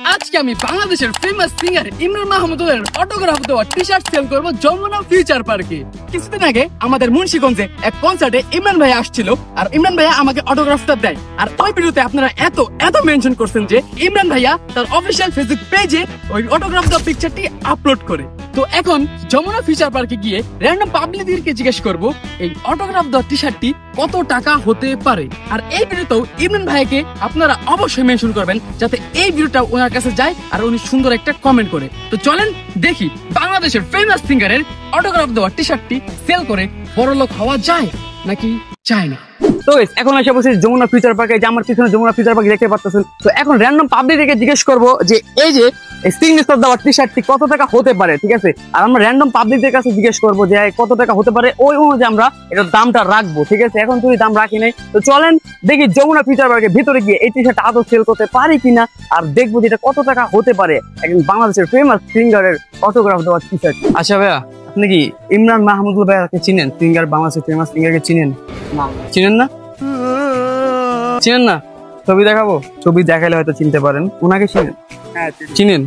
আজকে আমি বাংলাদেশের ফেমাস সিঙ্গার ইমরান মাহমুদের অটোগ্রাফ দেওয়া টি-শার্ট সেল করব যমুনা ফিউচার পার্কে। কিছুদিন আগে আমাদের মুন্সিগঞ্জে এক কনসার্টে ইমরান ভাই আসছিল, আর ইমরান ভাইয়া আমাকে অটোগ্রাফটা দেয়। আর ওই ভিডিওতে আপনারা এত মেনশন করছেন যে ইমরান ভাইয়া তার অফিসিয়াল ফেসবুক পেজে ওই অটোগ্রাফ দেওয়া পিকচারটি আপলোড করে। তো এখন যমুনা ফিউচার পার্কে গিয়ে র্যান্ডম পাবলিকদেরকে জিজ্ঞেস করব এই অটোগ্রাফ দেওয়া টি-শার্টটি কত টাকা হতে পারে। আর এই ভিডিওতেও ইমরান ভাইকে আপনারা অবশ্যই মেনশন করবেন যাতে এই ভিডিওটা ওনার কাছে যায় আর উনি সুন্দর একটা কমেন্ট করে। তো চলেন দেখি বাংলাদেশের ফেমাস সিঙ্গারের অটোগ্রাফ দেওয়া টি-শার্টটি সেল করে বড়লোক হওয়া যায় নাকি যায় না। তো এখন এসে বসে যমুনা ফিউচার পার্কে, যে আমার পিছনে যমুনা ফিউচার পার্ক দেখতে পাচ্ছেন। তো এখন র্যান্ডম পাবলিককে জিজ্ঞেস করব যে এই যে সিগনেচার দেওয়া টি-শার্টটি কত টাকা হতে পারে, ঠিক আছে। আর আমরা র্যান্ডম পাবলিকদের কাছে জিজ্ঞেস করবো যে কত টাকা হতে পারে, ওই অনুযায়ী আমরা এটার দামটা রাখবো, ঠিক আছে। এখন তুই দাম রাখি নাই, তো চলেন দেখি যমুনা ফিউচার পার্কের ভিতরে গিয়ে এই টি-শার্ট আদৌ সেল করতে পারি কিনা, আর দেখবো যে এটা কত টাকা হতে পারে একজন বাংলাদেশের ফেমাস সিঙ্গারের অটোগ্রাফ দেওয়া টি-শার্ট। আচ্ছা ভাইয়া, আপনি কি ইমরান মাহমুদুল ভাইয়াকে চিনেন? সিঙ্গার, বাংলাদেশের ফেমাস সিঙ্গারকে চিনেন? চিনেন না? চিনেন না? ছবি দেখাবো? ছবি দেখালে হয়তো চিনতে পারেন। ওনাকে চিনেন? হ্যাঁ চিনেন।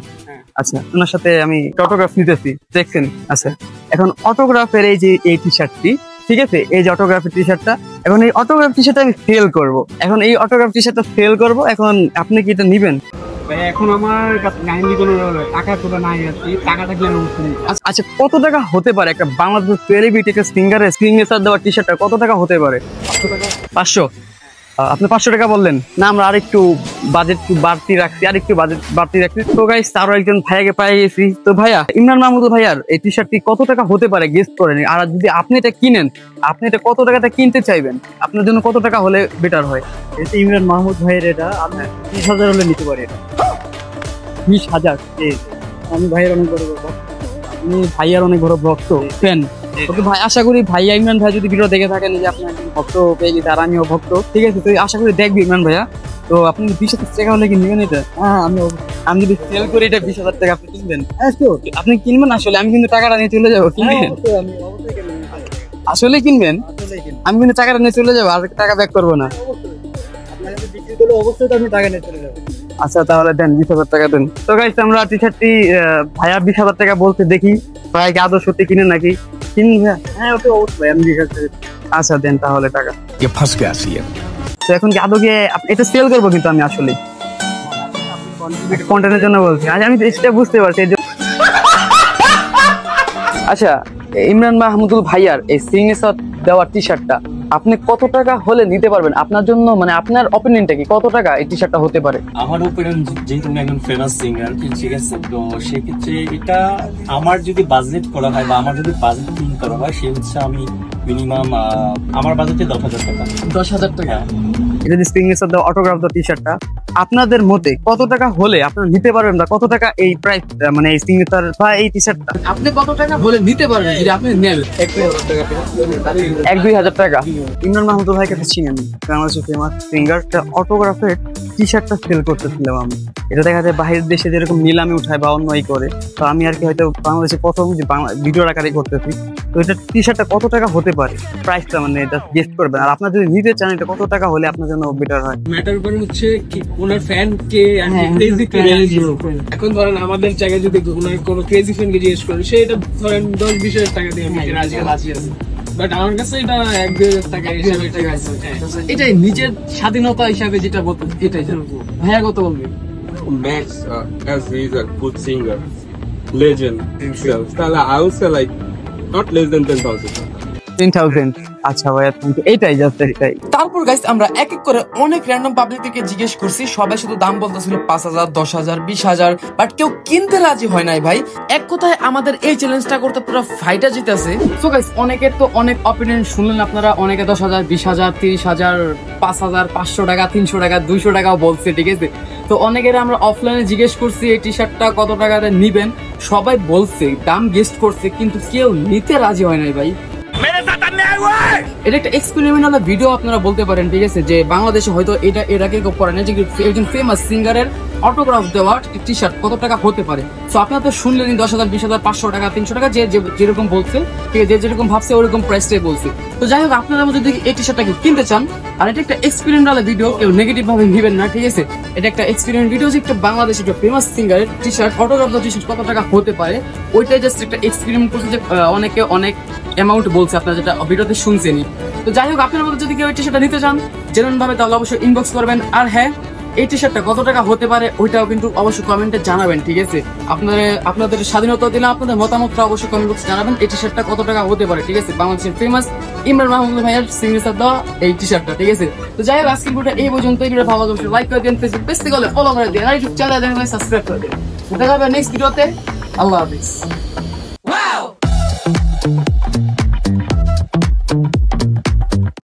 আচ্ছা, ওনার সাথে আমি অটোগ্রাফ নিতেছি, দেখছেন? আচ্ছা, এখন অটোগ্রাফের এই যে এই টি-শার্টটি, ঠিক আছে, এই যে অটোগ্রাফের টি-শার্টটা, এখন এই অটোগ্রাফ টি-শার্টটা আমি সেল করব। এখন এই অটোগ্রাফ টি-শার্টটা সেল করব, এখন আপনি কি এটা নেবেন? এখন আমার কাছে কোনো টাকা তো নাই, টাকা থাকলে আচ্ছা, কত টাকা হতে পারে একটা বাংলাদেশের সেলিব্রিটি সিঙ্গারের সিগনেচার দেওয়া টি-শার্টটা কত টাকা হতে পারে? 500। আপনি 500 টাকা বললেন না, আমরা আরেকটু বাজেট বাড়তি রাখছি, তো গাইস আরো একজন ভাইয়াকে পেয়ে গেছি। তো ভাইয়া, ইমরান মাহমুদ ভাইয়ার এই টি-শার্টটি কত টাকা হতে পারে গেস্ট করেন, আর যদি আপনি এটা কিনেন, আপনি এটা কত টাকাতে কিনতে চাইবেন, আপনার জন্য কত টাকা হলে বেটার হয়? এটা ইমরান মাহমুদ ভাইয়ের, এটা আপনার 20,000 হলে নিতে পারি। 20,000? আমি ভাইয়ের অনেক বড় ভক্ত। আপনি ভাইয়ার অনেক বড় ভক্ত, ফ্যান। ওকে ভাই, আশা করি ভাইয়া ইমরান ভাই যদি ভিডিও দেখে থাকেন যে আপনার ভক্ত পেয়ে গেছে, আর আমিও ভক্ত, ঠিক আছে। তো আশা করি দেখবি ইমরান ভাইয়া। তো আপনি 20,000 টাকা হলে কি নেবেন এটা? হ্যাঁ, আমি যদি সেল করি এটা 20,000 টাকা, আপনি কিনবেন? আপনি কিনবেন? আসলে আমি কিন্তু টাকাটা নিয়ে চলে যাবো, কিনবেন? আসলে কিনবেন? আমি কিন্তু টাকাটা নিয়ে চলে যাবো, আর টাকা ব্যাক করবো না। অবশ্যই আমি টাকা নিয়ে চলে যাবো। আচ্ছা, তাহলে দেন 20,000 টাকা দেন। তো গাইস, আমরা টি-শার্টটি ভাইয়া 20,000 টাকা বলতে, দেখি ভাই আদৌ সত্যি কিনেন নাকি। কিনুন ভাইয়া? হ্যাঁ, ওটা অবশ্যই আমি 20,000। আচ্ছা, দেন তাহলে টাকা। ফাঁস গে আসি। তো এখন কি আদৌ গিয়ে এটা সেল করবো? কিন্তু আমি আসলে কন্টেন্টের জন্য বলছি, আমি এটা বুঝতে পারছি। আচ্ছা, ইমরান মাহমুদুল ভাইয়ার এই সিগনেচার দেওয়ার টি-শার্টটা আপনি কত টাকা হলে নিতে পারবেন? আপনার জন্য মানে আপনার অপিনিয়নটা কি, কত টাকা এই টি-শার্টটা হতে পারে? আমার ওপিনিয়ন, যেহেতু আমি একজন ফেমাস সিঙ্গার, ঠিক আছে, তো সেক্ষেত্রে এটা আমার যদি বাজেট করা হয় বা আমার যদি বাজেট থিঙ্ক করা হয়, সে হচ্ছে আমি মিনিমাম আমার বাজেটে 10,000 টাকা। 10,000 টাকা? এটা যে সিগনেচার দেওয়া অটোগ্রাফ দেওয়া টি-শার্টটা আপনাদের মতে কত টাকা হলে আপনারা নিতে পারবেন, বা কত টাকা এই প্রাইস, মানে এই সিগনেচার বা এই টি-শার্টটা আপনি কত টাকা হলে নিতে পারবেন যদি আপনি নেন? 1-2,000 টাকা। ইমরান মাহমুদুল ভাই কাছে চিনেন, বাংলাদেশের ফেমাস সিঙ্গার, অটোগ্রাফের টি-শার্টটা সেল করতেছিলাম আমি। এটা দেখা যায় বাইরের দেশে যেরকম নিলামে উঠায় বা অন্য করে, তো আমি আর কি হয়তো বাংলাদেশে প্রথম যে ভিডিওর আকারে করতেছি। তো এটা টি-শার্টটা কত টাকা হতে পারে প্রাইসটা, মানে এটা গেস্ট করবেন। আর আপনার যদি নিতে চান, এটা কত টাকা হলে আপনার জন্য বেটার হয়? ম্যাটার করে হচ্ছে কি ওনার ফ্যান কে, এখন ধরেন আমাদের জায়গায় যদি ওনার কোনো ক্রেজি ফ্যানকে জিজ্ঞেস করেন, সে এটা ধরেন 10-20,000 টাকা দিয়ে আমি রাজি আছে। বাট আমার কাছে এটা 1-2,000 টাকা হিসাবে ঠিক আছে। এটাই নিজের স্বাধীনতা হিসাবে যেটা বলতে, এটাই জানবো। ভাইয়া কত বলবে? Max, as he is a good singer, legend himself, so I would say like not less than 10,000. 10,000? আচ্ছা ভাইয়া, এইটাই জাস্ট এইটাই। তারপর গাইস, আমরা এক এক করে অনেক র্যান্ডম পাবলিককে জিজ্ঞেস করছি, সবাই শুধু দাম বলতেছিল 5,000, 10,000, 20,000, বাট কেউ কিনতে রাজি হয় নাই ভাই। এক কথায় আমাদের এই চ্যালেঞ্জটা করতে পুরো ফাইটা জিতেছে। সো গাইস, অনেকের তো অনেক অপিনিয়ন শুনলেন আপনারা, অনেকে 10,000, 20,000, 30,000, 5,000, 500 টাকা, 300 টাকা, 200 টাকাও বলছে, ঠিক আছে। তো অনেকের আমরা অফলাইনে জিজ্ঞেস করছি এই টি-শার্টটা কত টাকাতে নিবেন, সবাই বলছে, দাম গেস্ট করছে, কিন্তু কেউ নিতে রাজি হয় নাই ভাই। এটা একটা এক্সপেরিমেন্টাল ভিডিও আপনারা বলতে পারেন, ঠিক আছে, যে বাংলাদেশে হয়তো এটা এর আগে কেউ করে না, যে একজন ফেমাস সিঙ্গারের অটোগ্রাফ দেওয়া টি শার্ট কত টাকা হতে পারে। তো আপনারা তো শুনলেন 10,000, 20,000, 500 টাকা, 300 টাকা, যে যেরকম বলছে, ঠিক আছে, যে যেরকম ভাবছে ওরকম প্রাইসটাই বলছে। তো যাই হোক, আপনারা যদি এই টি শার্টটাকে কিনতে চান, আর এটা একটা এক্সপেরিমেন্টাল ভিডিও, কেউ নেগেটিভ ভাবে নেবেন না, ঠিক আছে। এটা একটা এক্সপেরিমেন্ট ভিডিও, যে একটা বাংলাদেশের একটা ফেমাস সিঙ্গারের T shirt, autograph T shirt কত টাকা হতে পারে, ওইটাই জাস্ট একটা এক্সপেরিমেন্ট করছে, যে অনেকে অনেক অ্যামাউন্ট বলছে, আপনারা যেটা ভিডিওতে শুনছেনই। তো যাই হোক, আপনার মধ্যে যদি কেউ এই টি শার্টটা নিতে চান জেনুইন ভাবে, তাহলে অবশ্যই ইনবক্স করবেন। আর হ্যাঁ, এই টি শার্টটা কত টাকা হতে পারে ওইটাও কিন্তু অবশ্যই কমেন্টে জানাবেন, ঠিক আছে। আপনাদের স্বাধীনতা দিলে আপনাদের মতামতটা অবশ্যই কমেন্ট বক্সে জানাবেন, এই টি শার্টটা কত টাকা হতে পারে, ঠিক আছে। বাংলাদেশের ফেমাস ইমরান মাহমুদ ভাইয়ের সিগনেচার দেওয়া এই টি শার্টটা, ঠিক আছে। তো যাই হোক, আজকের ভিডিওটা এই পর্যন্ত। এই ভিডিও ভালো লাগলে লাইক করে দিন, ফেসবুক পেজ থেকে ফলো করে দিন, আর ইউটিউব চ্যানেল সাবস্ক্রাইব করে দিন। দেখা হবে নেক্সট ভিডিওতে। আল্লাহ হাফিজ।